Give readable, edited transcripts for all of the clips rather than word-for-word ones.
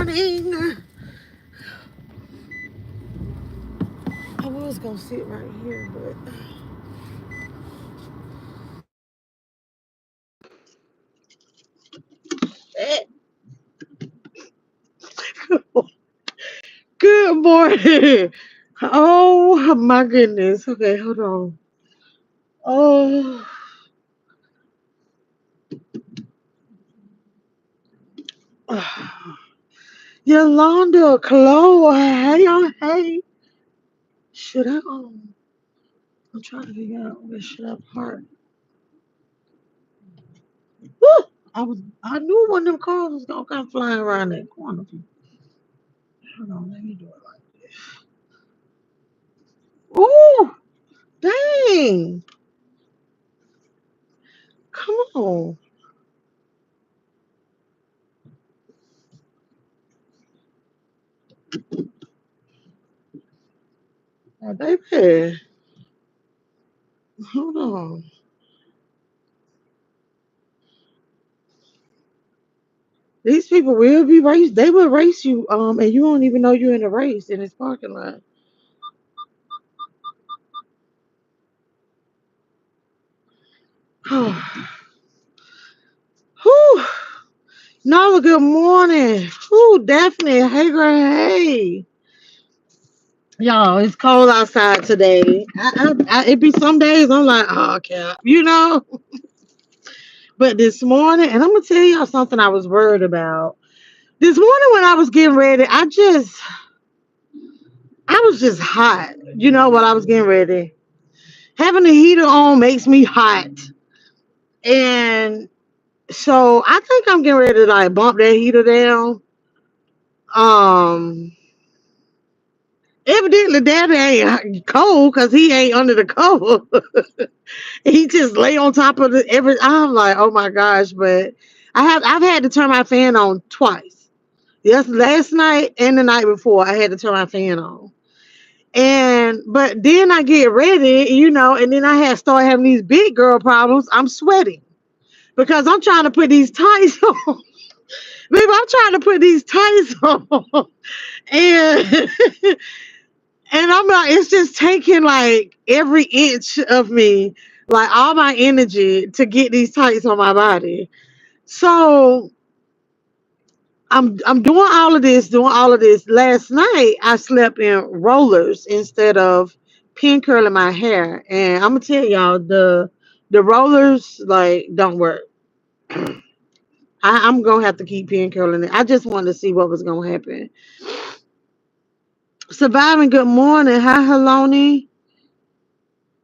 morning. I was gonna sit right here, but good morning. Oh my goodness. Okay, hold on. Oh, Yolanda, Chloe, hey, hey. Should I? I'm trying to figure out where should I park. Woo! I knew one of them cars was gonna come flying around that corner. Hold on, let me do it like this. Ooh, dang! Come on, now, baby. Hold on. These people will be raced. They will race you, and you don't even know you're in a race in this parking lot. Whew. Nala, good morning. Whew, Daphne, hey girl, hey. Y'all, it's cold outside today. It be some days I'm like, oh, okay, But this morning, and I'm gonna tell y'all something I was worried about. This morning when I was getting ready, I was just hot. While I was getting ready, having the heater on makes me hot, and so I think I'm getting ready to like bump that heater down. Um, Evidently Daddy ain't cold because he ain't under the cover. He just lay on top of the every. I'm like, oh my gosh, but I've had to turn my fan on twice. Yes, last night and the night before I had to turn my fan on. And but then I get ready, and then I had start having these big girl problems. I'm sweating because I'm trying to put these tights on. Baby, I'm trying to put these tights on. And and I'm like, it's just taking like every inch of me, like all my energy to get these tights on my body. So I'm doing all of this. Last night I slept in rollers instead of pin curling my hair. And I'm gonna tell y'all the rollers like don't work. I'm gonna have to keep pin curling it. I just wanted to see what was gonna happen. Surviving, good morning. Hi, Haloni.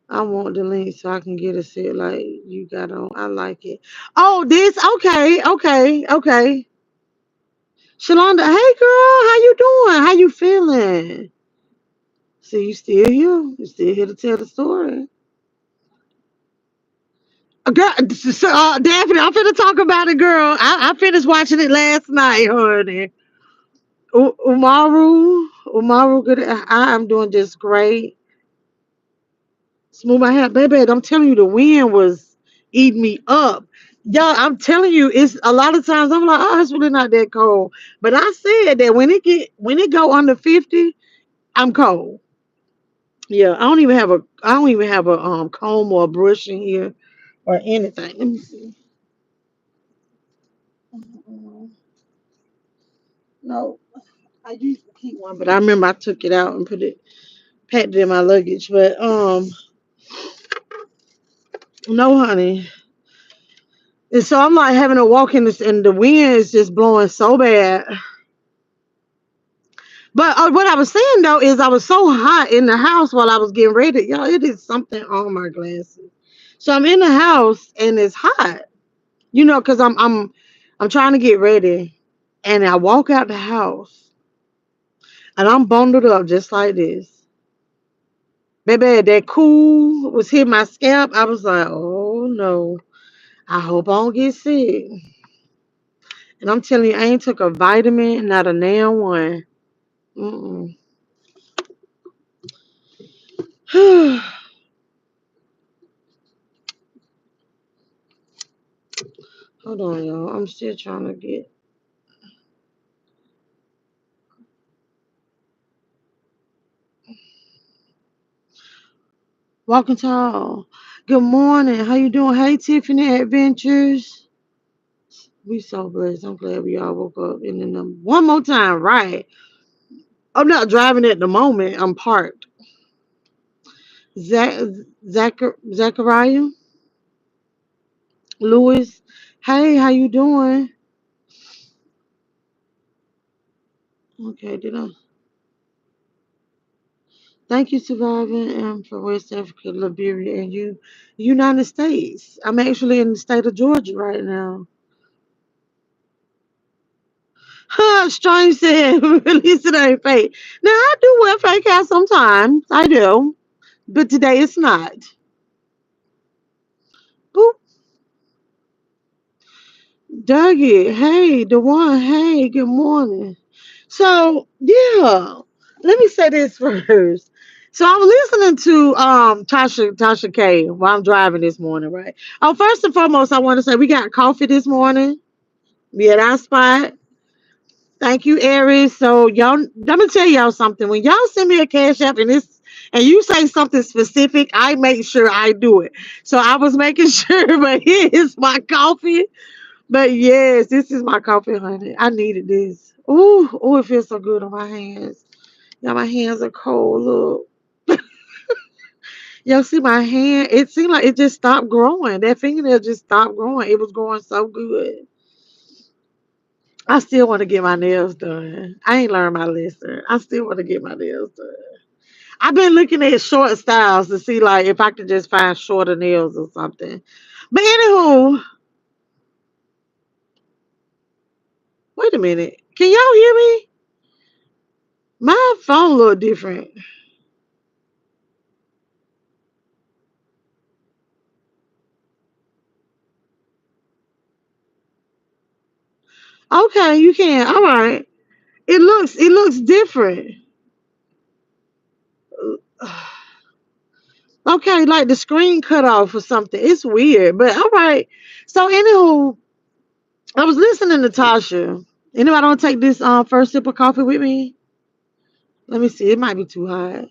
I want the link so I can get a set like you got on. I like it. Oh, this okay. Shalonda, hey girl, how you doing? How you feeling? See, you still here? You still here to tell the story? Girl, Daphne, I'm finna talk about it, girl. I finished watching it last night, honey. Umaru, good. I am doing just great. Smooth my hair, baby. I'm telling you, the wind was eating me up. Y'all, I'm telling you, it's a lot of times I'm like, oh, it's really not that cold. But I said that when it go under 50, I'm cold. Yeah, I don't even have a comb or a brush in here or anything. Let me see. No, I used to keep one, but I remember I took it out and packed it in my luggage. But no, honey. And so I'm like having to walk in this, and the wind is just blowing so bad. But what I was saying though is I was so hot in the house while I was getting ready. Y'all, it is something on my glasses. So I'm in the house and it's hot. Because I'm trying to get ready, and I walk out the house and I'm bundled up just like this. Baby, that cool was hitting my scalp. I was like, oh no, I hope I don't get sick. And I'm telling you, I ain't took a vitamin, not a damn one. Mm-mm. Hold on, y'all. I'm still trying to get. Walking tall. Good morning. How you doing? Hey, Tiffany Adventures. We so blessed. I'm glad we all woke up. And then one more time, right? I'm not driving at the moment. I'm parked. Zach, Zachariah Lewis. Hey, how you doing? Okay, did I? Thank you, surviving from West Africa, Liberia, and you, United States. I'm actually in the state of Georgia right now. Huh, Strange said, release it ain't fake. Now, I do wear fake hair sometimes. I do. But today it's not. Boop. Dougie, hey, Dewan, hey, good morning. So, yeah, let me say this first. So I was listening to Tasha K while I'm driving this morning, right? Oh, first and foremost, I want to say we got coffee this morning. We at our spot. Thank you, Aries. So y'all, let me tell y'all something. When y'all send me a cash app and you say something specific, I make sure I do it. So I was making sure, but here is my coffee. But yes, this is my coffee, honey. I needed this. Ooh, oh, it feels so good on my hands. Yeah, my hands are cold. Look. Y'all see my hand? It seemed like it just stopped growing. That fingernail just stopped growing. It was growing so good. I still want to get my nails done. I ain't learned my lesson. I still want to get my nails done. I've been looking at short styles to see like if I could just find shorter nails or something. But anywho, wait a minute. Can y'all hear me? My phone look different. Okay, you can. All right. It looks different. Okay, like the screen cut off or something. It's weird, but all right. So anywho, I was listening to Tasha. Anybody don't take this first sip of coffee with me? Let me see. It might be too hot.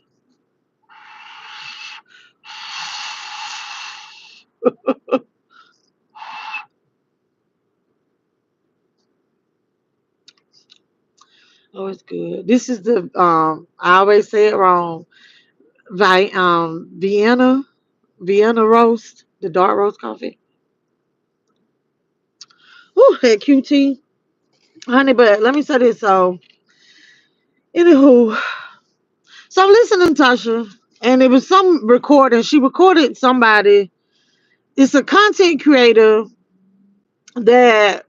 Oh, it's good. This is the I always say it wrong. Vienna roast, the dark roast coffee. Ooh, that QT. Honey, but let me say this. So, anywho, so I'm listening to Tasha, and it was some recording. She recorded somebody. It's a content creator that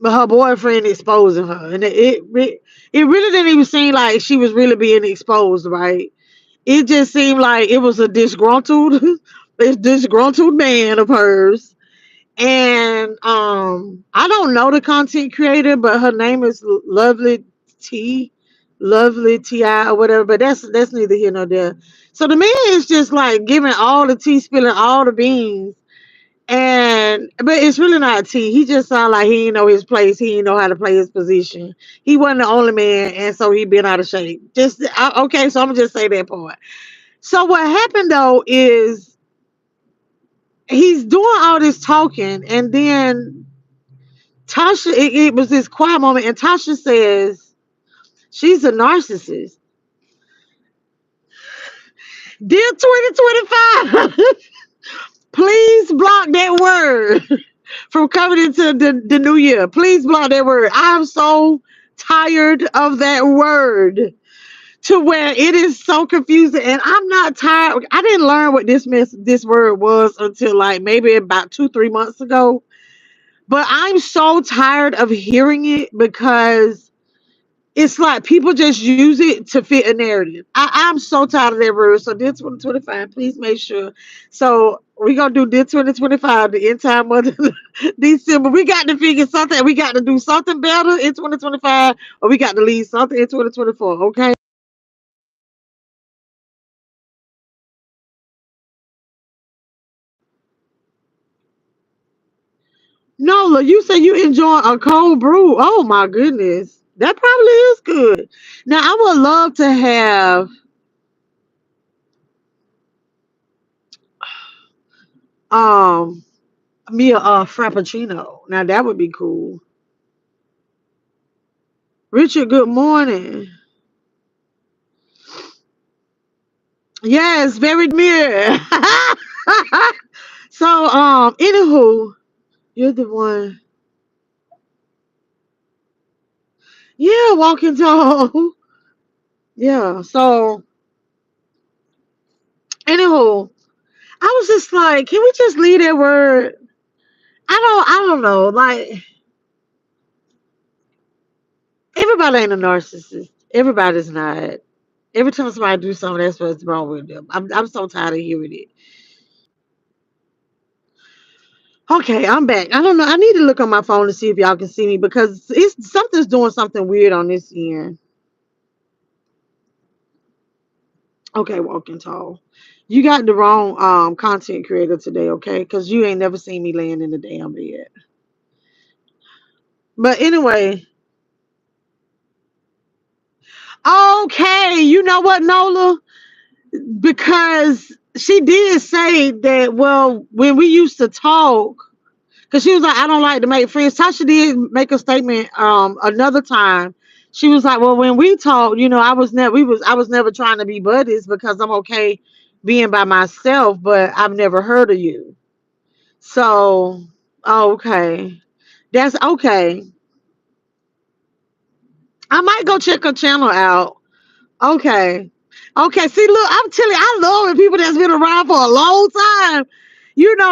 her boyfriend exposing her, and it really didn't even seem like she was really being exposed, right? It just seemed like it was a disgruntled, this disgruntled man of hers. And I don't know the content creator, but her name is T, Lovely Ti or whatever. But that's neither here nor there. So the man is just like giving all the tea, spilling all the beans, and but it's really not tea. He just sounded like he didn't know his place. He didn't know how to play his position. He wasn't the only man, and so he been out of shape. Okay, so I'm gonna just say that part. So what happened though is he's doing all this talking, and then Tasha, it was this quiet moment, and Tasha says she's a narcissist. Dear 2025, please block that word from coming into the new year. Please block that word. I'm so tired of that word to where it is so confusing. And I'm not tired. I didn't learn what this word was until like maybe about 2, 3 months ago. But I'm so tired of hearing it because it's like people just use it to fit a narrative. I'm so tired of that word. So this 2025, please make sure. So we're gonna do this 2025, the entire month of December. We got to figure something. We got to do something better in 2025, or we got to leave something in 2024. Okay. Nola, you say you enjoy a cold brew. Oh my goodness. That probably is good. Now I would love to have Um, me a frappuccino. Now that would be cool. Richard, good morning. Yes, very demure. So, anywho, you're the one. Yeah, walking tall. Yeah. So, anywho, I was just like, can we just leave that word? I don't know. Like, everybody ain't a narcissist. Everybody's not. Every time somebody do something, that's what's wrong with them. I'm so tired of hearing it. Okay, I'm back. I don't know. I need to look on my phone to see if y'all can see me because it's something's doing something weird on this end. Okay, walking tall. You got the wrong content creator today, okay? Because you ain't never seen me laying in the damn bed. But anyway, okay, you know what, Nola? Because she did say that, well, when we used to talk, because she was like, I don't like to make friends. Tasha did make a statement another time. She was like, well, when we talked, I was never trying to be buddies because I'm okay being by myself, but I've never heard of you. So, okay. That's okay. I might go check her channel out. Okay. Okay. See, look, I'm telling you, I love when people that's been around for a long time,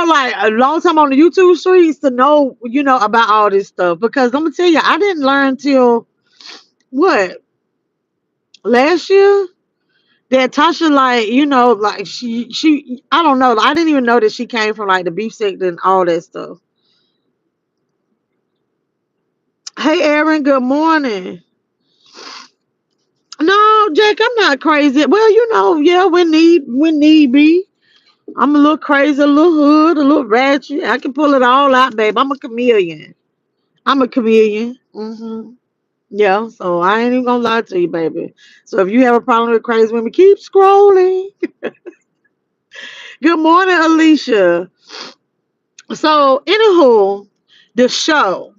like a long time on the YouTube streets to know, about all this stuff. Because I'm gonna tell you, I didn't learn till what, last year that Tasha, like, like I don't know. I didn't even know that she came from like the beef sector and all that stuff. Hey, Aaron, good morning. No, Jack, I'm not crazy. Well, yeah, when need be. I'm a little crazy, a little hood, a little ratchet. I can pull it all out, babe. I'm a chameleon. I'm a chameleon. Yeah, so I ain't even gonna lie to you, baby. So if you have a problem with crazy women, keep scrolling. Good morning, Alicia. So, anywho, the show.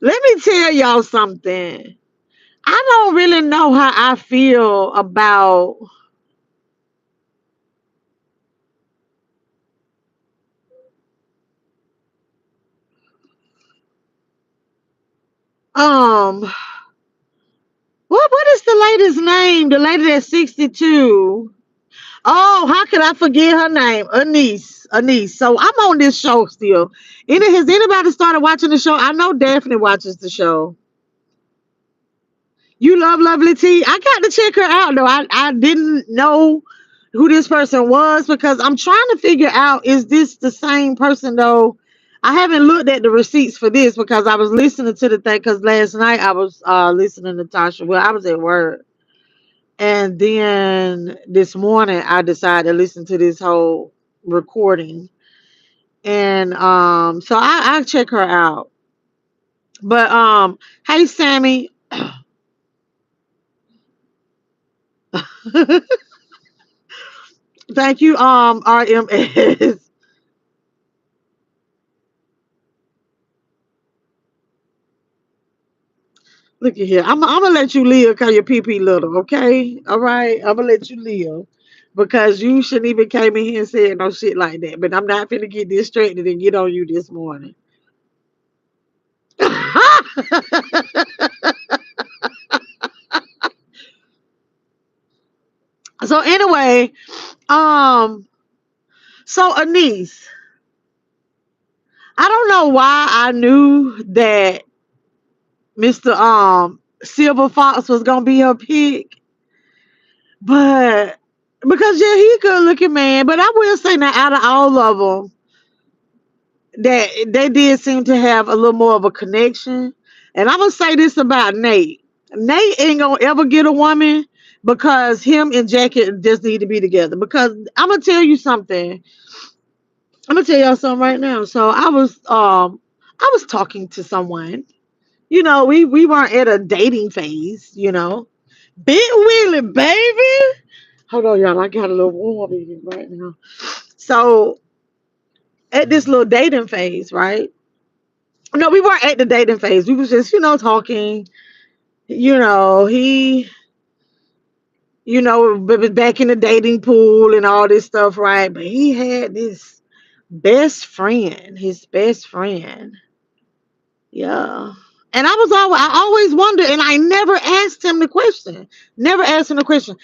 Let me tell y'all something. I don't really know how I feel about um what is the lady's name? The lady that's 62. Oh, how could I forget her name? Anise. Anise. So I'm on this show still. Has anybody started watching the show? I know Daphne watches the show. You love Lovely T. I got to check her out though. I didn't know who this person was because I'm trying to figure out, is this the same person though? I haven't looked at the receipts for this because I was listening to the thing because last night I was listening to Tasha. Well, I was at work. And then this morning I decided to listen to this whole recording. And so I check her out. But hey Sammy. Thank you, RMS. Look at here. I'm gonna let you live because your PP little, okay? All right. I'm gonna let you live. Because you shouldn't even came in here and said no shit like that. But I'm not finna get distracted and get on you this morning. So anyway, um, so Anise, I don't know why I knew that Mr. Silver Fox was gonna be her pick, but because yeah, he a good looking man. But I will say now, out of all of them, that they did seem to have a little more of a connection. And I'm gonna say this about Nate. Nate ain't gonna ever get a woman because him and Jackie just need to be together. Because I'm gonna tell you something. I'm gonna tell y'all something right now. So I was talking to someone. We weren't at a dating phase. Big Willie, baby. Hold on, y'all. I got a little warm in here right now. So at this little dating phase, right? No, we weren't at the dating phase. We was just, talking. He, was back in the dating pool and all this stuff, right? But he had this best friend, his best friend. Yeah. And I always wondered, and I never asked him the question. Never asked him the question.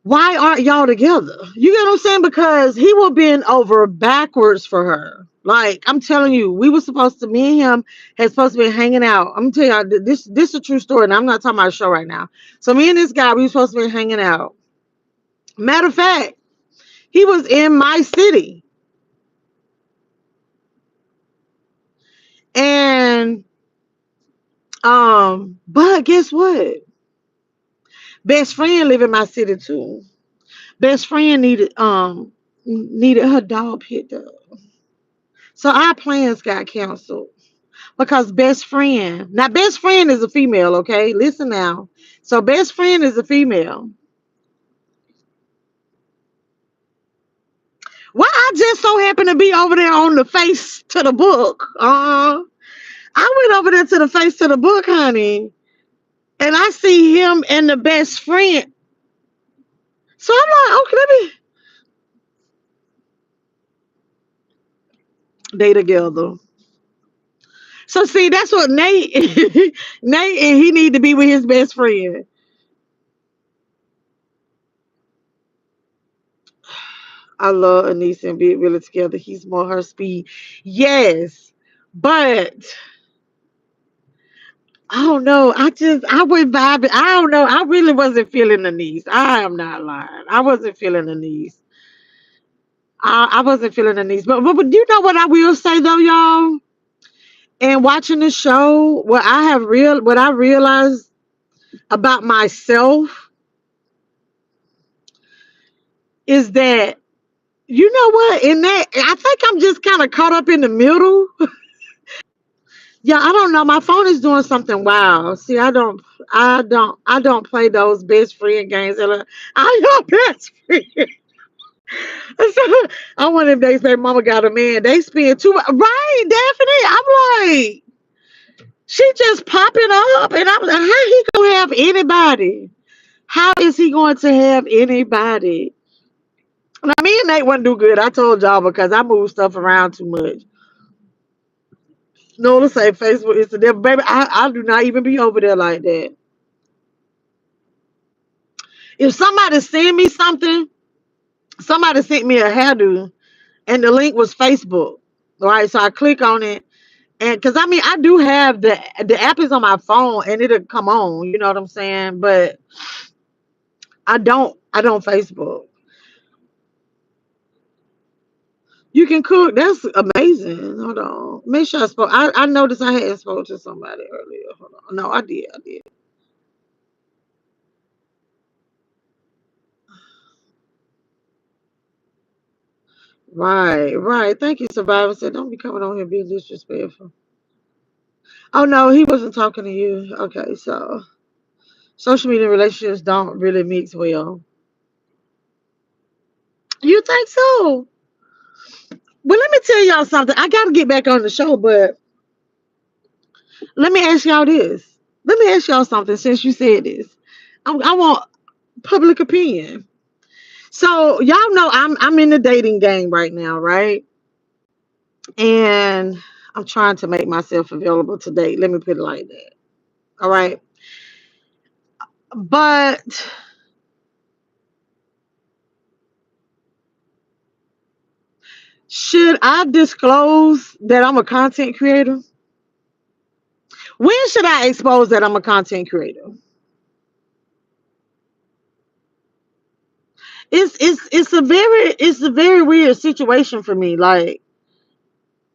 Why aren't y'all together? You get what I'm saying? Because he will bend over backwards for her. Like, I'm telling you, we were supposed to, me and him had supposed to be hanging out. I'm gonna tell y'all, this is a true story, and I'm not talking about a show right now. So me and this guy, we were supposed to be hanging out. Matter of fact, he was in my city. And but guess what? Best friend live in my city too. Best friend needed her dog picked up. So our plans got canceled because best friend is a female, okay? Listen now. So best friend is a female. Why I just so happen to be over there on the face to the book. I went over there to the face to the book, honey, and I see him and the best friend. So I'm like, okay, let me they together. So see, that's what Nate Nate and he need to be with his best friend. I love Anissa and Big Willie together. He's more her speed. Yes. But I don't know. I went vibing. I don't know. I really wasn't feeling the niece. I am not lying. I wasn't feeling the niece. I wasn't feeling the niece. But you know what I will say though, y'all? And watching the show, what I realized about myself is that, you know what? In that, I think I'm just kind of caught up in the middle. Yeah, I don't know. My phone is doing something wild. See, I don't play those best friend games. I know best friend. So, I wonder if they say mama got a man. They spend too much. Right, Daphne. I'm like, she just popping up. And I'm like, how he gonna have anybody? How is he going to have anybody? Now, me and Nate wouldn't do good. I told y'all because I move stuff around too much. No, let's say Facebook, Instagram, baby. I do not even be over there like that. If somebody send me something, somebody sent me a hairdo, and the link was Facebook. Right, so I click on it, and because I mean, I do have the app is on my phone, and it'll come on. You know what I'm saying? But I don't Facebook. You can cook. That's amazing. Hold on. Make sure I spoke. I noticed I hadn't spoke to somebody earlier. Hold on. No, I did. I did. Right, right. Thank you, Survivor said. Don't be coming on here being disrespectful. Oh no, he wasn't talking to you. Okay, so social media relationships don't really mix well. You think so? Well, let me tell y'all something. I got to get back on the show, but let me ask y'all this. Let me ask y'all something since you said this. I want public opinion. So y'all know I'm in the dating game right now, right? And I'm trying to make myself available to date. Let me put it like that. All right. But should I disclose that I'm a content creator? When should I expose that I'm a content creator? It's a very weird situation for me. Like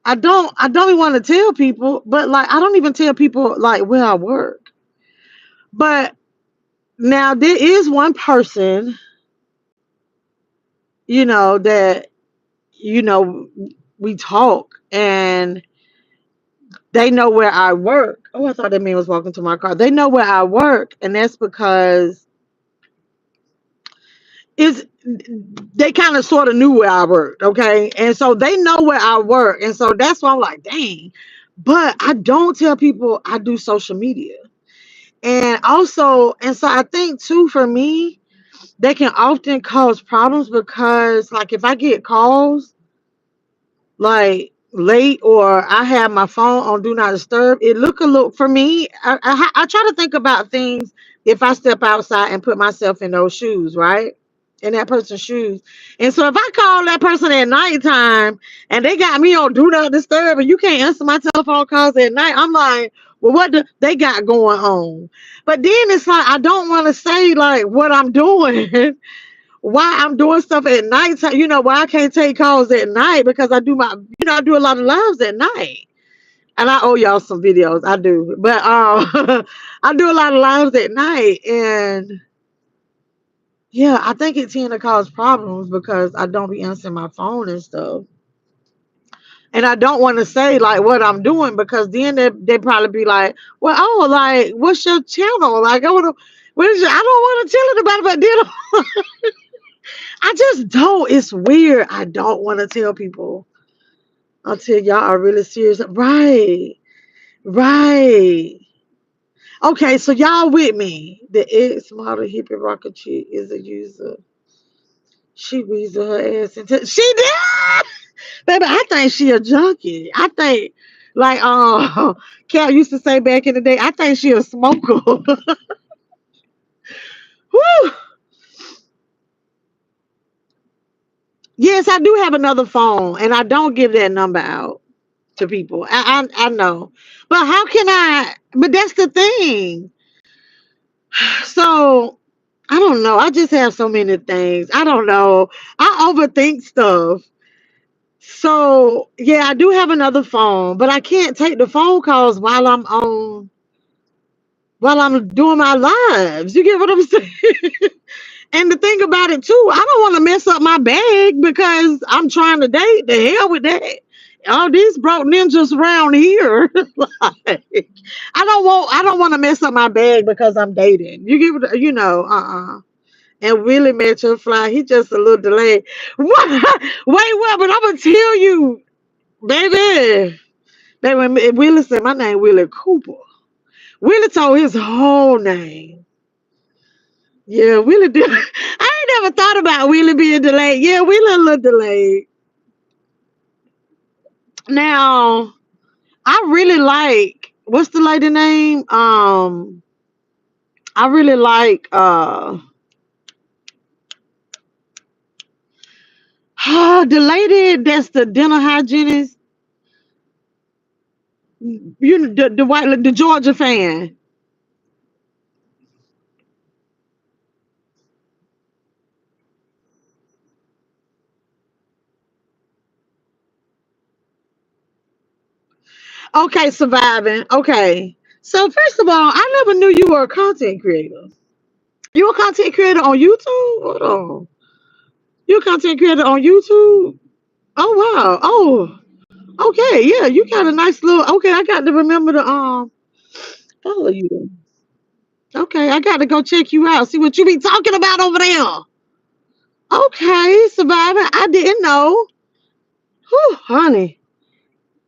I don't even want to tell people, but like I don't even tell people like where I work. But now there is one person, that you know we talk and they know where I work. Oh, I thought that man was walking to my car. They know where I work, and that's because it's they kind of sort of knew where I worked, okay? And so they know where I work. And so that's why I'm like, dang. But I don't tell people I do social media. And also, and so I think too, for me, they can often cause problems because, like, if I get calls like late or I have my phone on do not disturb, it look a little for me. I try to think about things if I step outside and put myself in those shoes, right? In that person's shoes. And so if I call that person at nighttime and they got me on do not disturb and you can't answer my telephone calls at night, I'm like, well, what do they got going on? But then it's like I don't want to say like what I'm doing why I'm doing stuff at night. Why I can't take calls at night because I do a lot of lives at night. And I owe y'all some videos. I do. But I do a lot of lives at night. And yeah, I think it tend to cause problems because I don't be answering my phone and stuff. And I don't want to say like what I'm doing because then they probably be like, well, oh, like, what's your channel? Like, I want to, I don't want to tell it about it, but then I just don't. It's weird. I don't want to tell people until y'all are really serious. Right. Right. Okay, so y'all with me. The ex model hippie rocker chick is a user. She weasel her ass into she did. Baby, I think she a junkie. I think like Cal used to say back in the day, I think she a smoker. Whew. Yes, I do have another phone and I don't give that number out to people. I know. But how can I but that's the thing. So I don't know. I just have so many things. I don't know. I overthink stuff. So yeah, I do have another phone, but I can't take the phone calls while I'm doing my lives. You get what I'm saying? And the thing about it too, I don't want to mess up my bag because I'm trying to date. The hell with that. All these broke ninjas around here. Like, I don't want to mess up my bag because I'm dating. You give it, And Willie met your fly. He just a little delayed. What? Wait, what? But I'm gonna tell you, baby. Baby, Willie said my name Willie Cooper. Willie told his whole name. Yeah, Willie did. I ain't never thought about Willie being delayed. Yeah, Willie a little delayed. Now, I really like what's the lady name? I really like the lady that's the dental hygienist. You know the white the Georgia fan. Okay, surviving. Okay. So first of all, I never knew you were a content creator. You a content creator on YouTube? Hold on. You a content creator on YouTube? Oh wow. Oh, okay. Yeah, you got a nice little okay, I got to remember to follow you. Okay, I got to go check you out. See what you be talking about over there. Okay, surviving. I didn't know. Whew, honey.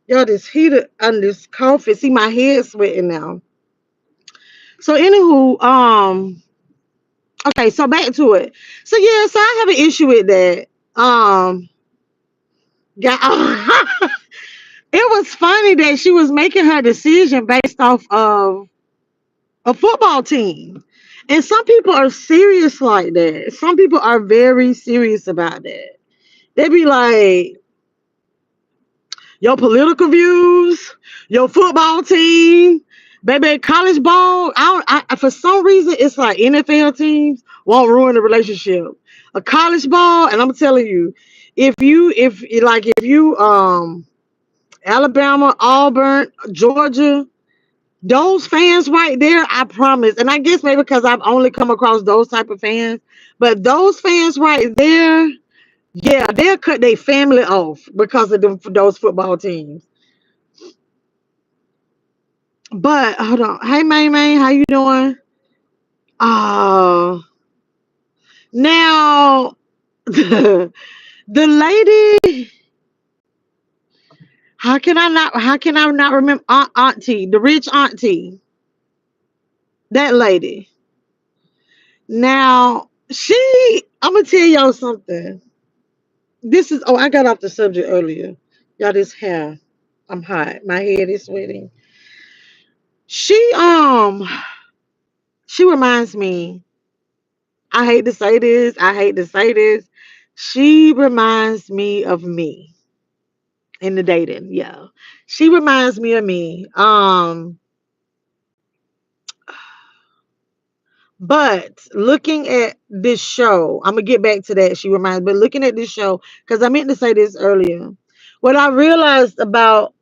Yo, this heater and this coffee. See my head sweating now. So anywho, okay, so back to it. So yeah, so I have an issue with that. Got, it was funny that she was making her decision based off of a football team. And some people are serious like that. Some people are very serious about that. They be like, your political views, your football team, baby, college ball. For some reason, it's like NFL teams won't ruin the relationship. A college ball, and I'm telling you, if you Alabama, Auburn, Georgia, those fans right there, I promise. And I guess maybe because I've only come across those type of fans, but those fans right there, yeah, they'll cut their family off because of those football teams. But hold on. Hey May May, how you doing? Uh now the lady, how can I not remember auntie, the rich auntie, that lady. Now, I'm gonna tell y'all something. I got off the subject earlier. Y'all, this hair, I'm hot. My head is sweating. She, she reminds me, I hate to say this, I hate to say this. She reminds me of me in the dating. Yeah. She reminds me of me. But looking at this show, I'm gonna get back to that. She reminds, but looking at this show, because I meant to say this earlier. What I realized about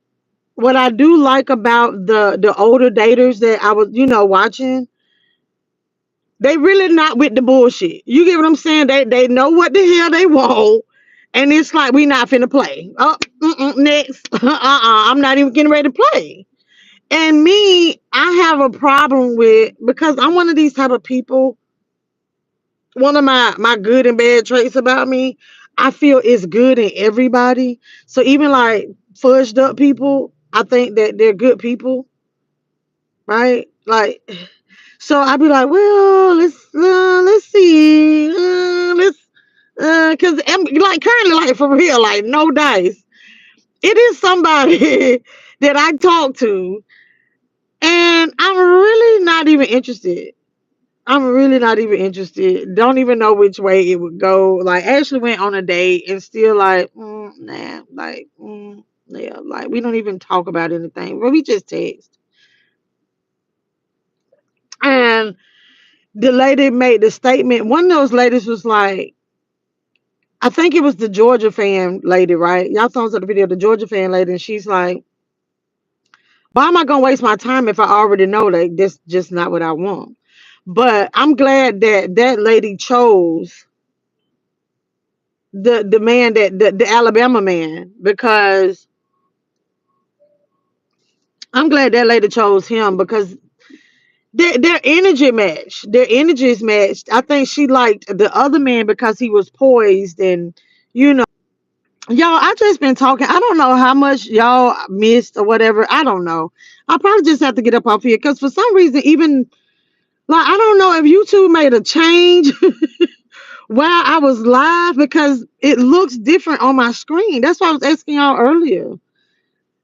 what I do like about the older daters that I was, watching, they really not with the bullshit. You get what I'm saying? They know what the hell they want, and it's like we not finna play. Oh, next, I'm not even getting ready to play. And me, I have a problem with, because I'm one of these type of people. One of my good and bad traits about me, I feel is good in everybody. So even like fudged up people, I think that they're good people, right? Like, so I'd be like, well, let's see, let's because like currently, like for real, like no dice. It is somebody that I talk to, and I'm really not even interested. I'm really not even interested. Don't even know which way it would go. Like, actually went on a date and still like, nah, like, yeah, like we don't even talk about anything, but we just text. And the lady made the statement. One of those ladies was like, I think it was the Georgia fan lady, right? Y'all saw the video, the Georgia fan lady, and she's like, why am I gonna waste my time if I already know that this just not what I want? But I'm glad that that lady chose the man, that the Alabama man, because I'm glad that lady chose him because their energy matched. Their energies matched. I think she liked the other man because he was poised and you know. Y'all, I just been talking. I don't know how much y'all missed or whatever. I don't know. I probably just have to get up off here because for some reason, even like I don't know if YouTube made a change while I was live because it looks different on my screen. That's why I was asking y'all earlier.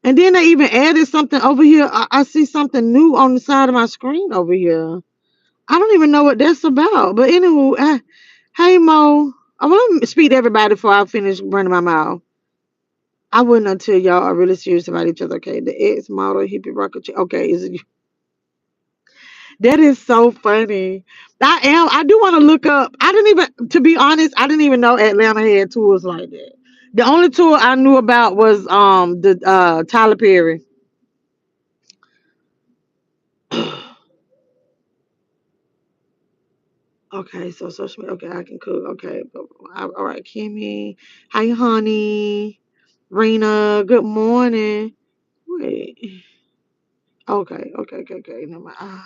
And then they even added something over here. I see something new on the side of my screen over here. I don't even know what that's about. But anyway, hey Mo, I want to speak to everybody before I finish running my mouth. I wouldn't until y'all are really serious about each other. Okay, the ex model hippie rocker. Okay, that is so funny. I am. I do want to look up. I didn't even, to be honest, I didn't even know Atlanta had tours like that. The only tour I knew about was the Tyler Perry. Okay, so social media. Okay, I can cook. Okay, all right, Kimmy. Hi, honey. Rena. Good morning. Wait. Okay. Never mind.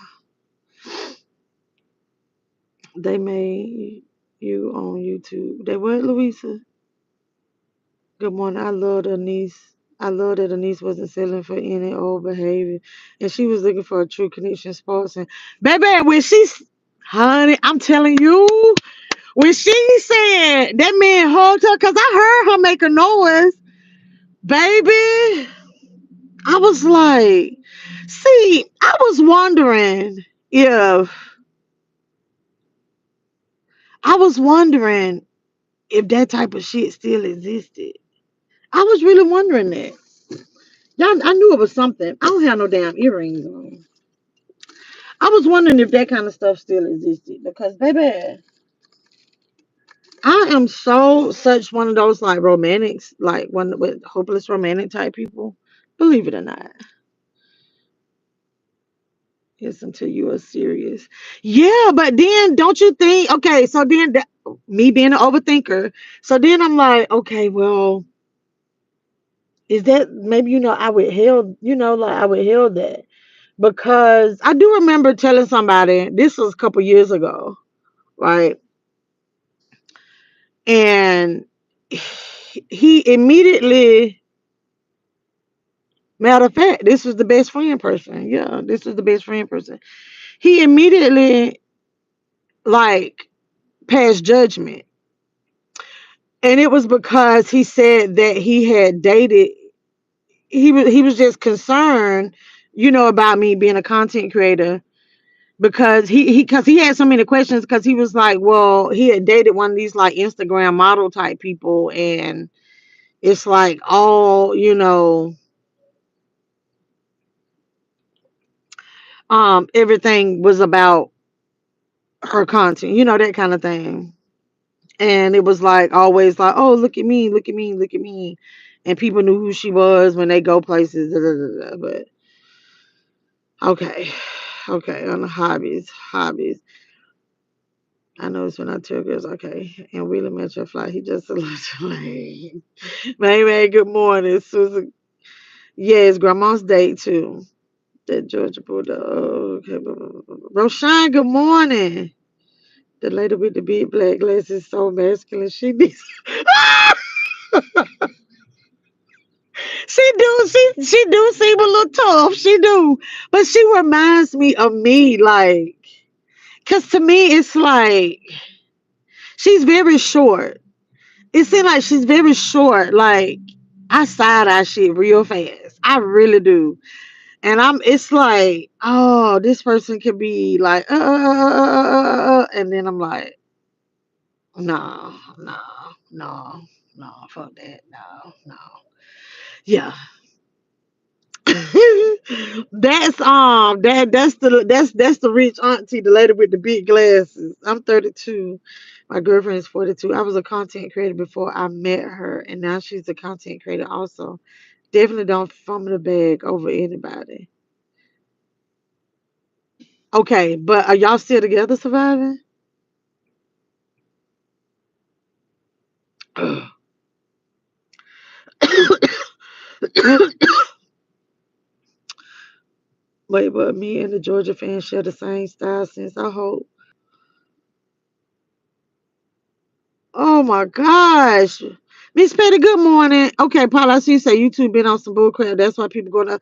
They made you on YouTube. They what, Louisa? Good morning. I love that niece. I love that Denise wasn't selling for any old behavior, and she was looking for a true connection sports. And baby, honey, I'm telling you. When she said that man hugged her, because I heard her make a noise, baby, I was like, see, I was wondering if, I was wondering if that type of shit still existed. I was really wondering that. Y'all, I knew it was something. I don't have no damn earrings on. I was wondering if that kind of stuff still existed because, baby, I am such one of those like romantics, like one with hopeless romantic type people. Believe it or not. Yes, until you are serious. Yeah, but then don't you think? Okay, so then me being an overthinker, so then I'm like, okay, well, is that maybe I withheld, like I withheld that because I do remember telling somebody this was a couple years ago, right? And he immediately, matter of fact, this was the best friend person. Yeah, this was the best friend person. He immediately like passed judgment. And it was because he said that he had dated, he was just concerned, about me being a content creator, because he had so many questions, because he was like, well, he had dated one of these like Instagram model type people, and it's like all, everything was about her content, that kind of thing. And it was like always like, oh, look at me, look at me, look at me. And people knew who she was when they go places. Da, da, da, da. But okay. Okay, on the hobbies. I noticed when I tell girls, okay, and Willie met your fly, he just a little late. Maybe good morning, Susan. Yes, grandma's date too. That Georgia Bulldog. Oh, okay. Roshan, good morning. The lady with the big black glasses so masculine. She needs she do seem a little tough. She do. But she reminds me of me, like, cause to me it's like she's very short. It seems like she's very short. Like, I side eye shit real fast. I really do. And it's like, oh, this person could be like, and then I'm like, no, no, no, no, fuck that, no, no. Yeah. That's the rich auntie, the lady with the big glasses. I'm 32. My girlfriend is 42. I was a content creator before I met her, and now she's a content creator also. Definitely don't fumble the bag over anybody. Okay, but are y'all still together surviving? Wait, but me and the Georgia fans share the same style since I hope. Oh my gosh. Miss Petty, good morning. Okay, Paul, I see you say you two been on some bullcrap. That's why people going to.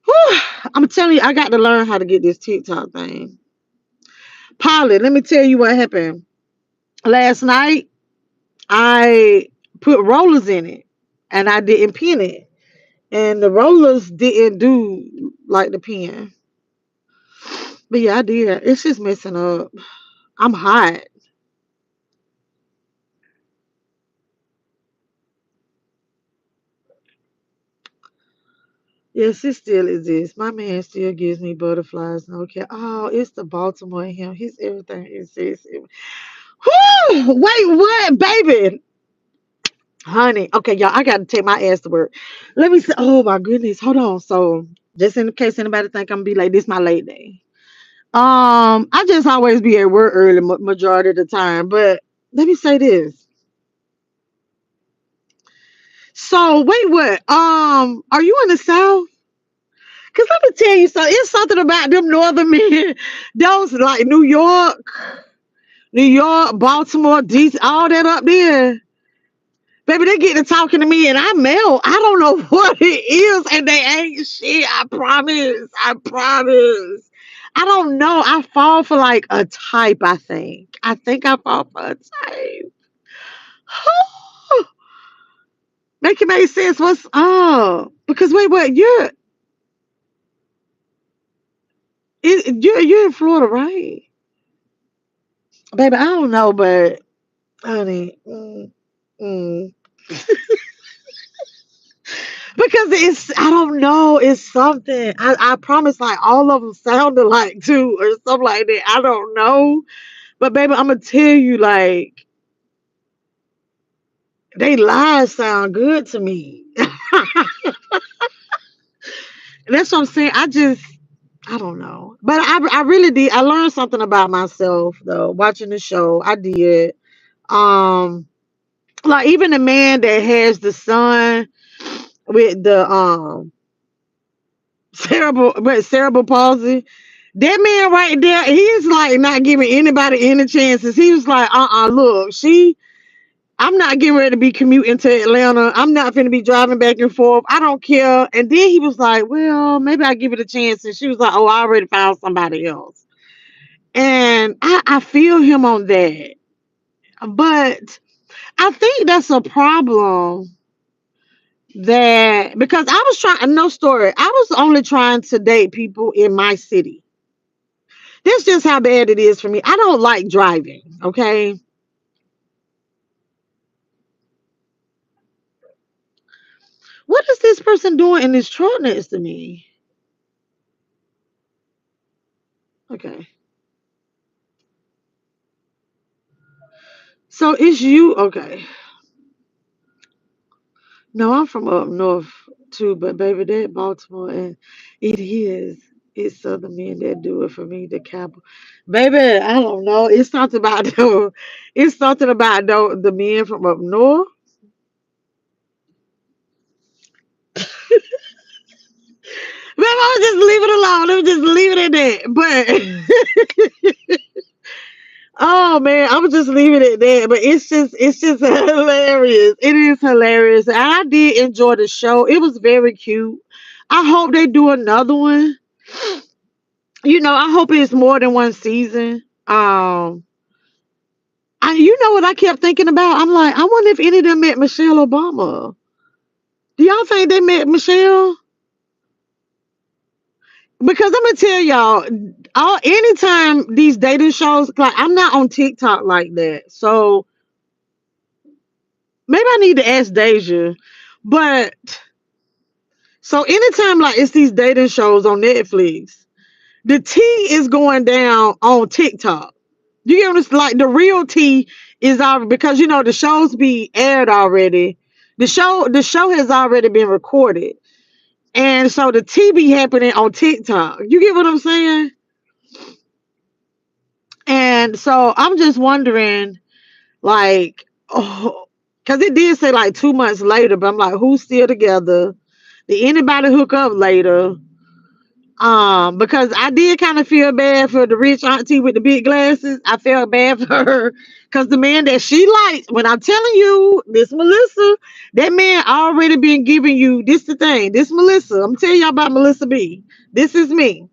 Whew, I'm telling you, I got to learn how to get this TikTok thing. Polly, let me tell you what happened. Last night, I put rollers in it and I didn't pin it. And the rollers didn't do like the pin. But yeah, I did. It's just messing up. I'm hot. Yes, it still exists. My man still gives me butterflies. No care. Oh, it's the Baltimore in him. He's everything exists. Whew, wait, what, baby? Honey. Okay, y'all, I gotta take my ass to work. Let me see. Oh my goodness. Hold on. So just in case anybody think I'm gonna be late, this my late day. I just always be at work early majority of the time. But let me say this. So wait, what? Are you in the South? Cause let me tell you something. It's something about them northern men. Those like New York, Baltimore, DC, all that up there. Baby, they get to talking to me and I melt. I don't know what it is, and they ain't shit. I promise. I promise. I don't know. I fall for like a type, I think. I think I fall for a type. Make it make sense. What's up? Because wait, what? You're in Florida, right? Baby, I don't know, but honey, mm. Because I don't know, it's something. I promise, like all of them sound alike too, or something like that. I don't know, but baby, I'm gonna tell you, like they lies sound good to me. That's what I'm saying. I don't know, but I really did. I learned something about myself though watching the show. I did. Um, like even the man that has the son with the cerebral palsy. That man right there, he's like not giving anybody any chances. He was like, look, she I'm not getting ready to be commuting to Atlanta. I'm not finna be driving back and forth. I don't care. And then he was like, well, maybe I give it a chance. And she was like, oh, I already found somebody else. And I feel him on that. But I think that's a problem that because I was trying, no story, I was only trying to date people in my city. That's just how bad it is for me. I don't like driving. Okay. What is this person doing in this truck next to me? Okay. So it's you. Okay. No, I'm from up north too, but baby, that Baltimore and it is. It's Southern men that do it for me. The capital, baby. I don't know. It's something about the. It's something about the men from up north. Maybe I'll just leave it alone. Let me just leave it at that. But oh man, I was just leaving it there. But it's just hilarious. It is hilarious. And I did enjoy the show. It was very cute. I hope they do another one. I hope it's more than one season. You know what I kept thinking about? I'm like, I wonder if any of them met Michelle Obama. Do y'all think they met Michelle? Because I'm gonna tell y'all, anytime these dating shows, like I'm not on TikTok like that, so maybe I need to ask Deja. But so anytime like it's these dating shows on Netflix, the tea is going down on TikTok. You get what it's like the real tea is out because the shows be aired already. The show has already been recorded. And so the tea be happening on TikTok. You get what I'm saying? And so I'm just wondering, like, oh, because it did say like 2 months later, but I'm like, who's still together? Did anybody hook up later? Because I did kind of feel bad for the rich auntie with the big glasses. I felt bad for her because the man that she liked, when I'm telling you, this Melissa, that man already been giving you this the thing. This Melissa, I'm telling y'all about MeLissaB. This is me.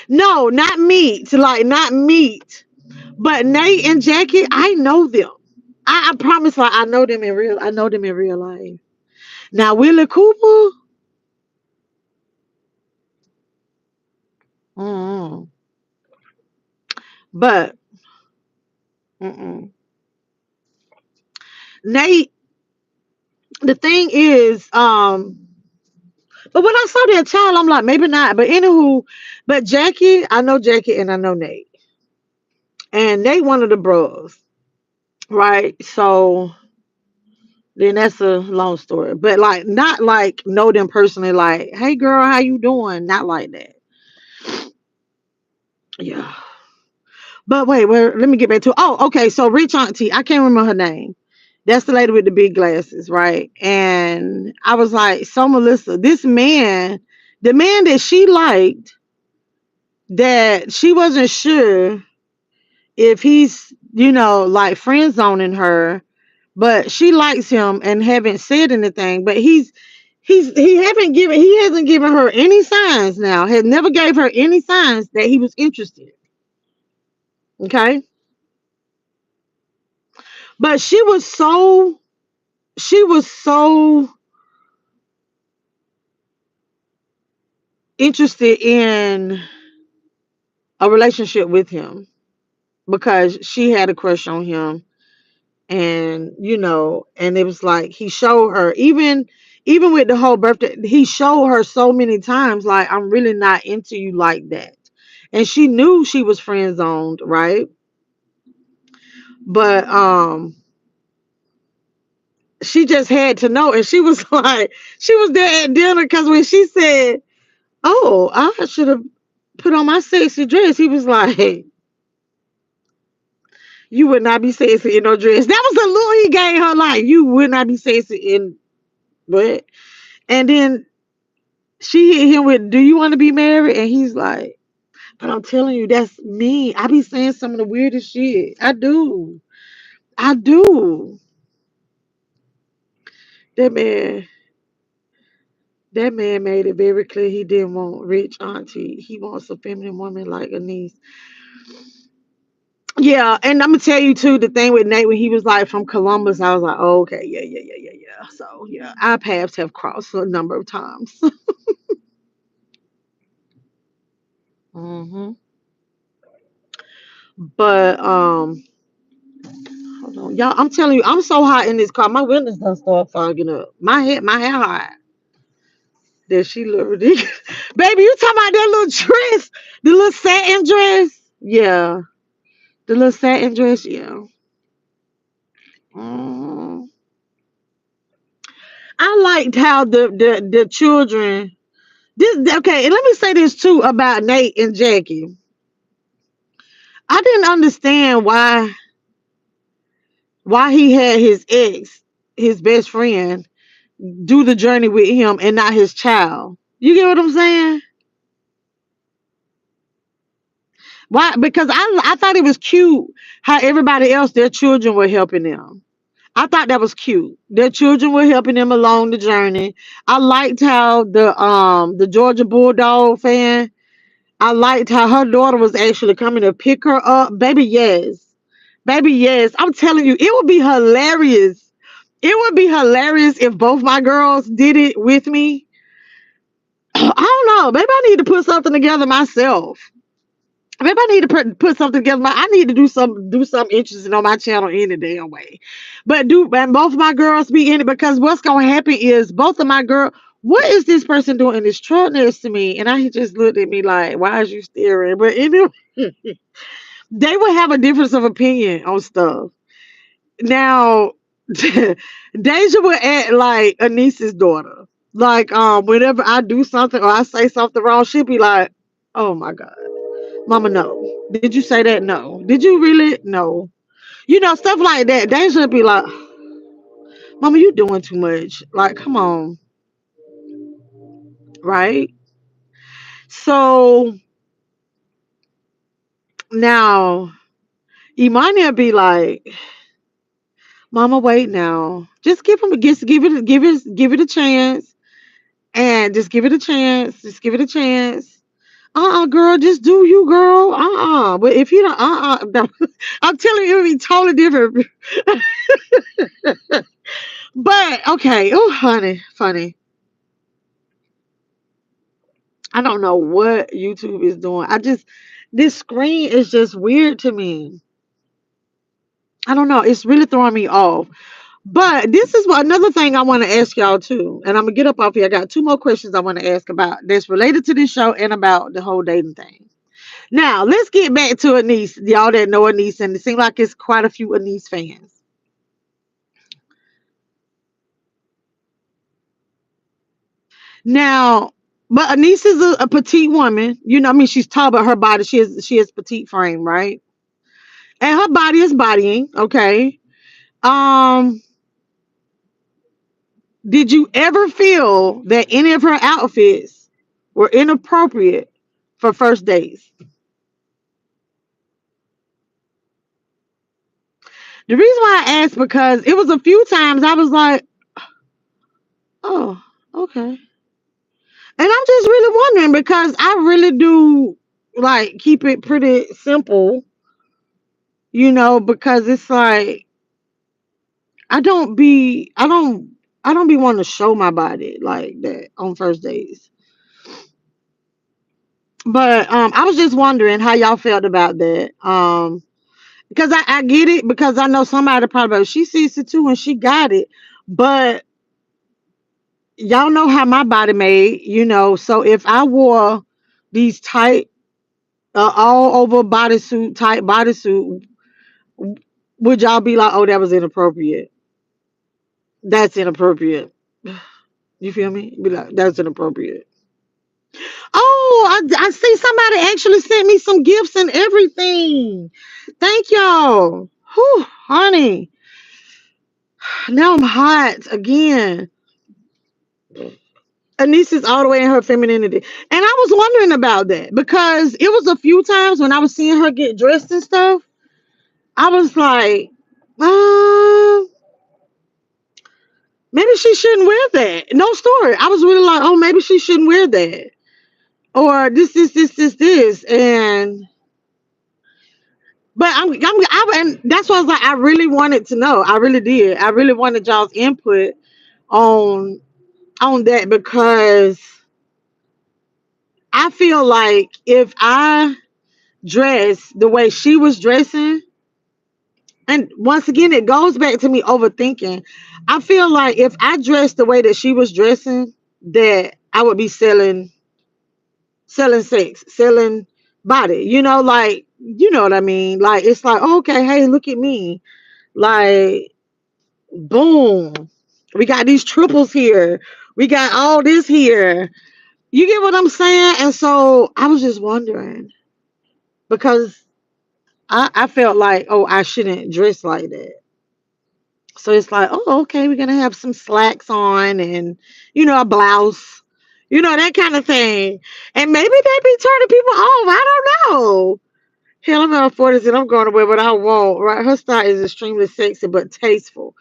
No, not meat. Like not meat. But Nate and Jackie, I know them. I promise like I know them in real life. Now Willie Cooper, mm, but mm-mm. Nate, the thing is, but when I saw that child, I'm like, maybe not. But anywho, but Jackie, I know Jackie and I know Nate. And Nate one of the bros, right? So then that's a long story. But like not like know them personally, like, hey girl, how you doing? Not like that. Yeah. But wait, let me get back to. Oh, okay. So Rich Auntie, I can't remember her name. That's the lady with the big glasses, right? And I was like, so Melissa, this man, the man that she liked, that she wasn't sure if he's, like friend zoning her, but she likes him and haven't said anything. But he hasn't given her any signs now. Has never gave her any signs that he was interested. Okay. But she was so interested in a relationship with him because she had a crush on him, and and it was like he showed her, even with the whole birthday, he showed her so many times like, I'm really not into you like that. And she knew she was friend zoned, right? But she just had to know. And she was like, she was there at dinner because when she said, oh, I should have put on my sexy dress, he was like, you would not be sexy in no dress. That was the look he gave her, like, you would not be sexy in what? And then she hit him with, do you want to be married? And he's like, But I'm telling you, that's me. I be saying some of the weirdest shit. I do. I do. That man, that man made it very clear he didn't want rich auntie. He wants a feminine woman like a niece. Yeah, and I'm gonna tell you too, the thing with Nate when he was like from Columbus, I was like, oh, okay, yeah, yeah, yeah, yeah, yeah. So yeah, our paths have crossed a number of times. hmm But hold on, y'all. I'm telling you, I'm so hot in this car. My windows done start fogging up. My hair hot. That she look ridiculous. Baby, you talking about that little dress, the little satin dress? Yeah, the little satin dress. Yeah. Mm. I liked how the children. This okay, and let me say this too about Nate and Jackie. I didn't understand why he had his ex, his best friend, do the journey with him and not his child. You get what I'm saying? Why? Because I thought it was cute how everybody else their children were helping them. I thought that was cute. Their children were helping them along the journey. I liked how the Georgia Bulldog fan. I liked how her daughter was actually coming to pick her up. Baby, yes. Baby, yes. I'm telling you, it would be hilarious. It would be hilarious if both my girls did it with me. I don't know. Maybe I need to put something together myself. Maybe I need to put something together. I need to do something interesting on my channel any damn way. But do and both my girls be in it because what's gonna happen is both of my girl. What is this person doing in this truck next to me? And I just looked at me like, why is you staring? But anyway, they would have a difference of opinion on stuff. Now, Deja would act like a niece's daughter. Like, whenever I do something or I say something wrong, she'd be like, "Oh my god, Mama, no. Did you say that? No. Did you really? No. You know, stuff like that. Deja would be like, Mama, you doing too much. Like, come on, right? So now, Imania be like, Mama, wait now. Just give it a chance, and just give it a chance. Just give it a chance. Girl, just do you, girl. But if you don't, I'm telling you, it'll be totally different. But okay, oh, honey, funny. I don't know what YouTube is doing. This screen is just weird to me. I don't know. It's really throwing me off. But this is another thing I want to ask y'all too. And I'm gonna get up off here. I got two more questions I want to ask about that's related to this show and about the whole dating thing. Now, let's get back to Anise. Y'all that know Anise, and it seems like it's quite a few Anise fans. Now, but Anise is a petite woman. You know, I mean, she's tall, but her body, she has petite frame, right? And her body is bodying, okay. Um, did you ever feel that any of her outfits were inappropriate for first dates? The reason why I asked because it was a few times I was like, oh, okay. And I'm just really wondering because I really do like keep it pretty simple, because it's like I don't be wanting to show my body like that on first dates. But I was just wondering how y'all felt about that. Because I get it because I know somebody probably she sees it too and she got it. But y'all know how my body made. So if I wore these tight all over bodysuit, tight bodysuit, would y'all be like, oh, that was inappropriate? That's inappropriate. You feel me? Be like, that's inappropriate. Oh, I see somebody actually sent me some gifts and everything. Thank y'all. Whew, honey. Now I'm hot again. Anise is all the way in her femininity. And I was wondering about that because it was a few times when I was seeing her get dressed and stuff. I was like, uh, maybe she shouldn't wear that. No story. I was really like, oh, maybe she shouldn't wear that. Or this. And, but and that's why I was like, I really wanted to know. I really did. I really wanted y'all's input on that because I feel like if I dress the way she was dressing, and once again, it goes back to me overthinking. I feel like if I dressed the way that she was dressing, that I would be selling sex, selling body. Like you know what I mean. Like it's like okay, hey, look at me, like boom, we got these triples here, we got all this here. You get what I'm saying? And so I was just wondering because I felt like oh I shouldn't dress like that. So it's like, oh, okay, we're gonna have some slacks on and a blouse, that kind of thing. And maybe they be turning people off. I don't know. Hell, I'm in her 40s and I'm going to wear what I want, right? Her style is extremely sexy but tasteful.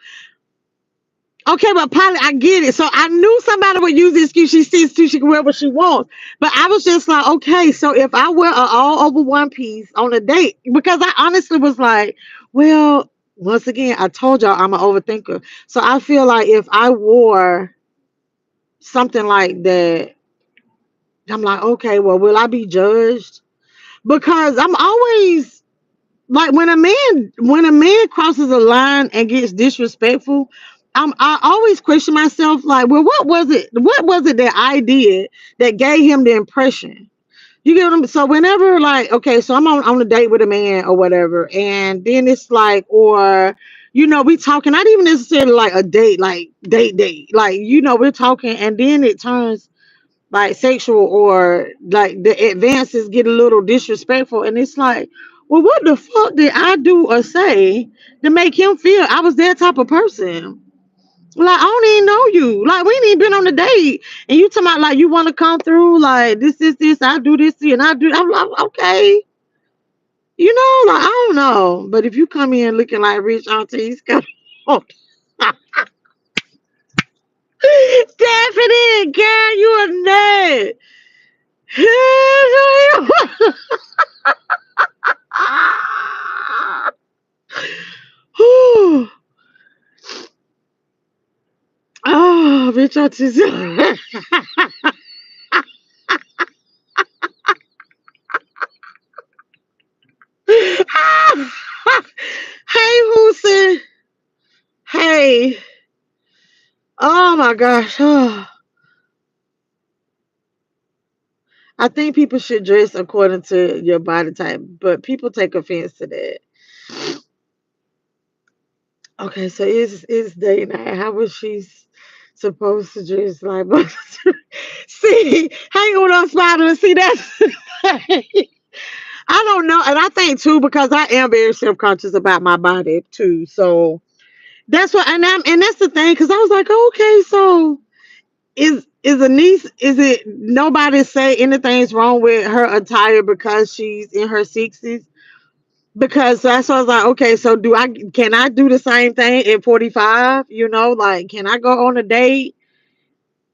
Okay, but Polly, I get it. So I knew somebody would use the excuse she sees too, she can wear what she wants. But I was just like, okay, so if I wear an all over one piece on a date, because I honestly was like, well, once again, I told y'all I'm an overthinker. So I feel like if I wore something like that, I'm like, okay, well, will I be judged? Because I'm always like when a man crosses a line and gets disrespectful, I always question myself like, well, what was it that I did that gave him the impression? You get what I'm so whenever like okay, so I'm on a date with a man or whatever, and then it's like or we talking not even necessarily like a date, like date, like we're talking and then it turns like sexual or like the advances get a little disrespectful and it's like well what the fuck did I do or say to make him feel I was that type of person. Like I don't even know you. Like we ain't even been on a date, and you talking about like you want to come through. Like this. I do this and I do. I'm like okay, like I don't know. But if you come in looking like rich aunties, come on, Stephanie, girl, you a nut. Oh, rich aunties. Hey, Hoosen. Hey. Oh my gosh. Oh, I think people should dress according to your body type, but people take offense to that. Okay, so it's day night. How was she supposed to dress like? See, hang on us, spider. See that's. I don't know, and I think too because I am very self conscious about my body too. So that's what, and that's the thing because I was like, okay, so is a niece? Is it nobody say anything's wrong with her attire because she's in her 60s? Because that's why I was like, okay, so can I do the same thing at 45? Like can I go on a date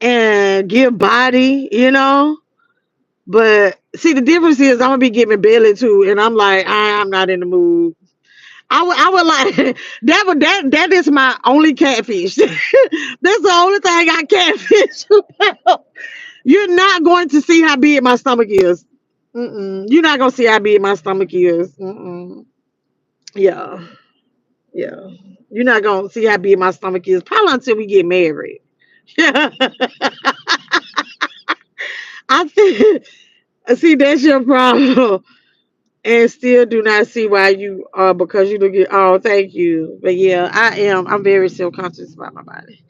and give body? But see, the difference is I'm gonna be giving belly too, and I'm like, I'm not in the mood. I would like that is my only catfish. That's the only thing I catfish about. You're not going to see how big my stomach is. Mm-mm. You're not gonna see how big my stomach is. Mm-mm. Yeah, yeah. You're not gonna see how big my stomach is. Probably until we get married. I think. See, that's your problem. And still do not see why you because you look at thank you. But yeah, I'm very self conscious about my body.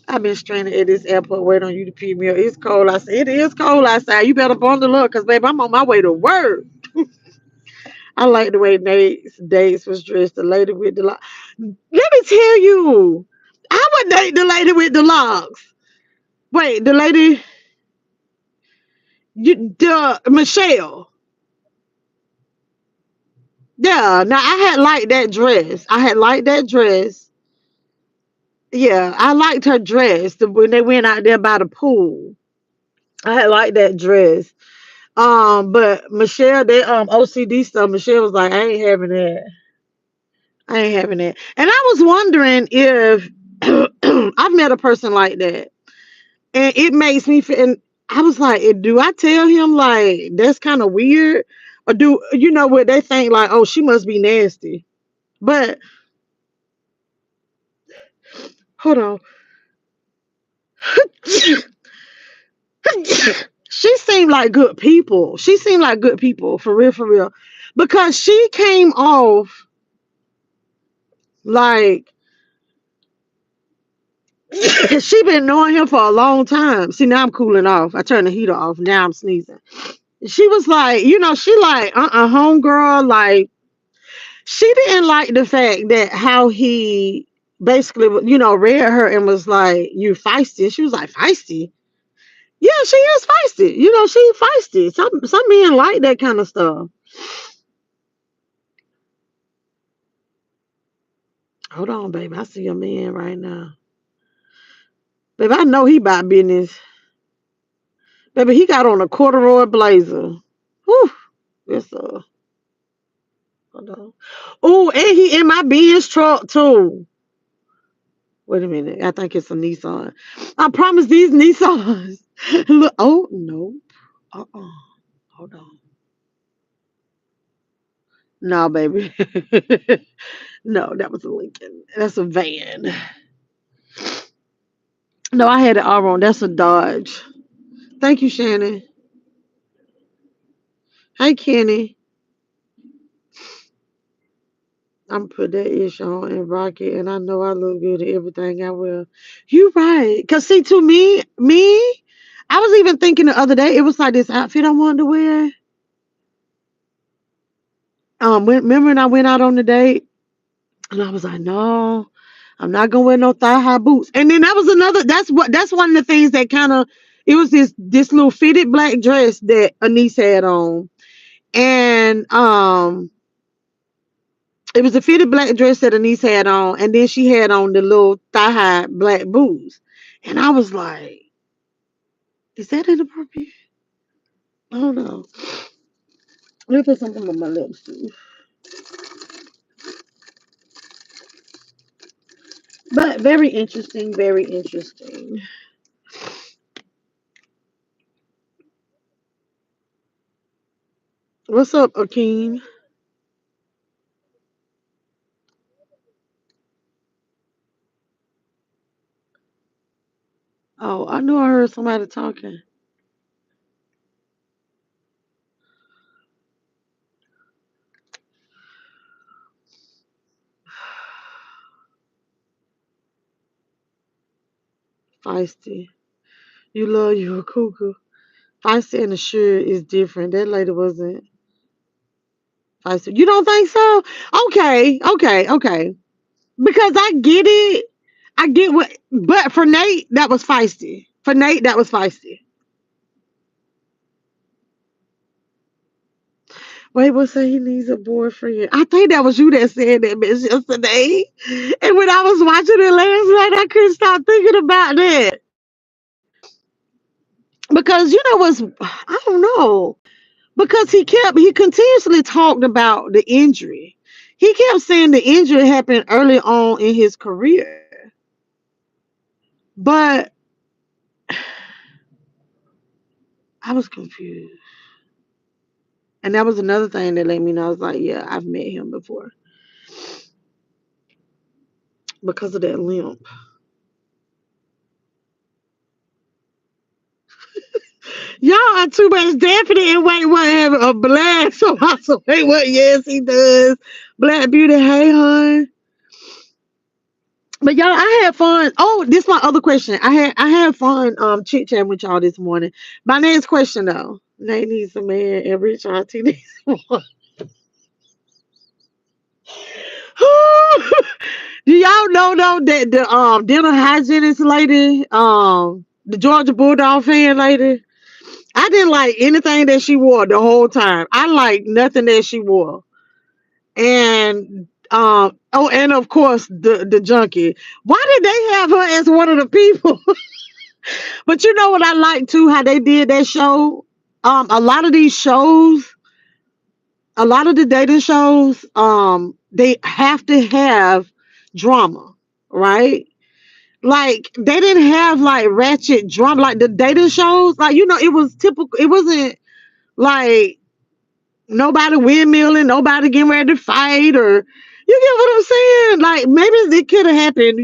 I've been stranded at this airport waiting on you to pick me up. It's cold outside. It is cold outside. You better bundle up because baby, I'm on my way to work. I like the way Nate's dates was dressed. The lady with the locks. Let me tell you, I would date the lady with the locks. Wait, the lady. The Michelle. Yeah. Now I had liked that dress. I had liked that dress. Yeah, I liked her dress when they went out there by the pool. I had liked that dress. But Michelle, that OCD stuff, Michelle was like, I ain't having that. I ain't having that. And I was wondering if I've met a person like that. And it makes me feel, and I was like, do I tell him like that's kind of weird? Or do you know what they think like, oh, she must be nasty. But hold on. She seemed like good people. She seemed like good people, for real, for real. Because she came off like she been knowing him for a long time. See, now I'm cooling off. I turned the heater off. Now I'm sneezing. She was like, she like, homegirl. Like, she didn't like the fact that how he basically, read her and was like, you feisty. She was like, feisty? Yeah, she is feisty. She feisty. Some men like that kind of stuff. Hold on, baby. I see a man right now. Baby, I know he about business. Baby, he got on a corduroy blazer. Whew. It's hold on. Oh, and he in my Benz truck too. Wait a minute. I think it's a Nissan. I promise these Nissans. Look, oh no. Uh-uh. Hold on. No, baby. No, that was a Lincoln. That's a van. No, I had it all wrong. That's a Dodge. Thank you, Shannon. Hey, Kenny. I'm put that ish on and rock it, and I know I look good at everything I will. You right. Cause see, to me, I was even thinking the other day, it was like this outfit I wanted to wear. Remember when I went out on the date, and I was like, no, I'm not gonna wear no thigh high boots. And then that was another. That's one of the things that kind of. It was this little fitted black dress that Anise had on, and it was a fitted black dress that Anise had on, and then she had on the little thigh high black boots. And I was like, is that inappropriate? I don't know. Let me put something on my lips too. But very interesting, very interesting. What's up, Akeem? Oh, I knew I heard somebody talking. Feisty. You love you a cuckoo. Feisty and assured is different. That lady wasn't feisty. You don't think so? Okay, okay, okay. Because I get it. I get what, but for Nate, that was feisty. For Nate, that was feisty. Wait, what say he needs a boyfriend? I think that was you that said that bitch yesterday. And when I was watching it last night, I couldn't stop thinking about that. Because what's I don't know. Because he continuously talked about the injury. He kept saying the injury happened early on in his career. But I was confused. And that was another thing that let me know. I was like, yeah, I've met him before because of that limp. Y'all are too much definite and wait what having a blast. So I said, wait what? Yes, he does. Black Beauty, hey, hon. But y'all, I had fun. Oh, this is my other question. I had fun chit chatting with y'all this morning. My next question though. Nate needs a man and Rich Auntie needs one. Do y'all know though that the dental hygienist lady, the Georgia Bulldog fan lady, I I didn't like anything that she wore the whole time. I liked nothing that she wore. And oh, and of course the junkie. Why did they have her as one of the people? But you know what I like too, how they did that show. A lot of these shows, a lot of the dating shows, they have to have drama, right? Like they didn't have like ratchet drama like the dating shows. Like it was typical. It wasn't like nobody windmilling, nobody getting ready to fight, or you get what I'm saying? Like maybe it could have happened,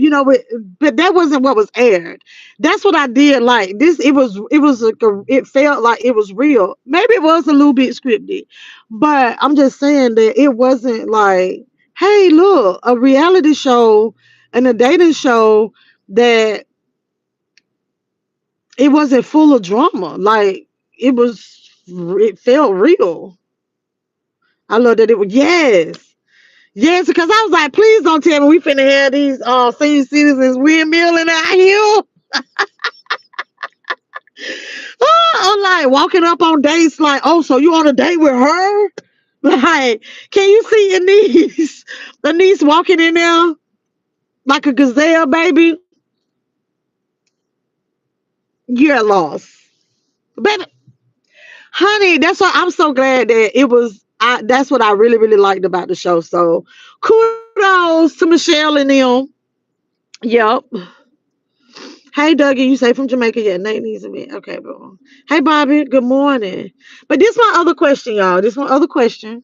but that wasn't what was aired. That's what I did. Like this, it was like it felt like it was real. Maybe it was a little bit scripted, but I'm just saying that it wasn't like, hey, look, a reality show and a dating show that it wasn't full of drama. Like it felt real. I love that it was yes. Yes, because I was like, please don't tell me we finna have these senior citizens windmilling out here. I'm like walking up on dates like, oh, so you on a date with her? Like, can you see Anise walking in there like a gazelle, baby? You're lost. Baby, honey, that's why I'm so glad that it was that's what I really, really liked about the show. So kudos to Michelle and them. Yep. Hey, Dougie, you say from Jamaica? Yeah, Nate needs a bit. Okay, bro. Hey, Bobby, good morning. But this one other question, y'all. This one other question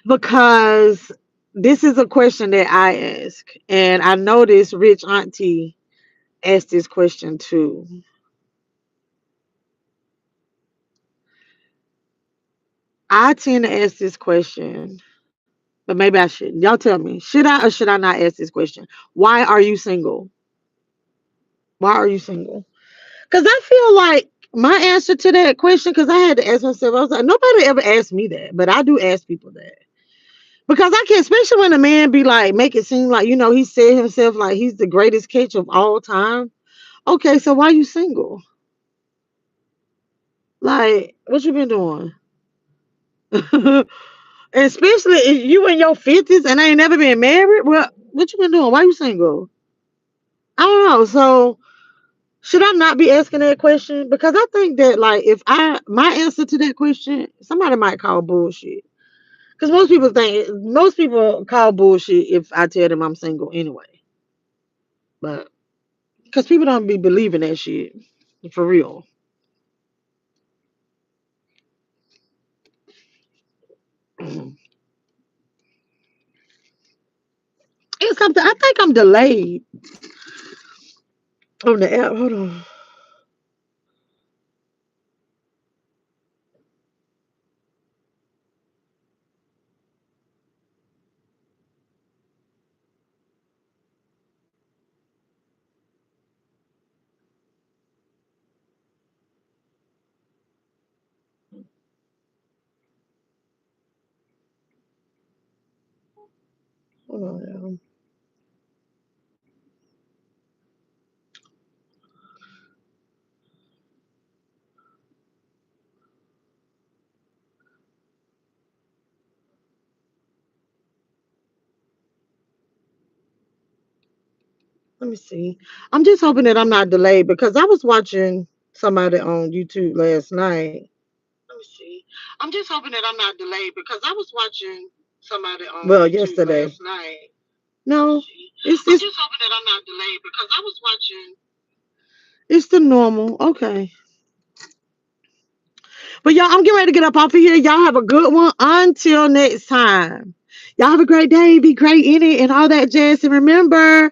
because this is a question that I ask, and I know this rich auntie asked this question too. I tend to ask this question, but maybe I shouldn't. Y'all tell me, should I or should I not ask this question? Why are you single? Why are you single? Because I feel like my answer to that question, because I had to ask myself, I was like, nobody ever asked me that, but I do ask people that. Because I can, especially when a man be like, make it seem like, he said himself like he's the greatest catch of all time. Okay, so why you single? Like, what you been doing? And especially if you in your 50s and ain't never been married, well, what you been doing? Why you single? I don't know. So should I not be asking that question? Because I think that like if my answer to that question, somebody might call bullshit. Because most people call bullshit if I tell them I'm single anyway. But because people don't be believing that shit for real. It's something. I think I'm delayed on the app. Hold on. Hold on. Y'all. Let me see. I'm just hoping that I'm not delayed because I was watching somebody on YouTube last night. Let me see. I'm just hoping that I'm not delayed because I was watching somebody on YouTube yesterday last night. No, I'm just hoping that I'm not delayed because I was watching. It's the normal. Okay. But y'all, I'm getting ready to get up off of here. Y'all have a good one. Until next time. Y'all have a great day. Be great in it and all that jazz. And remember,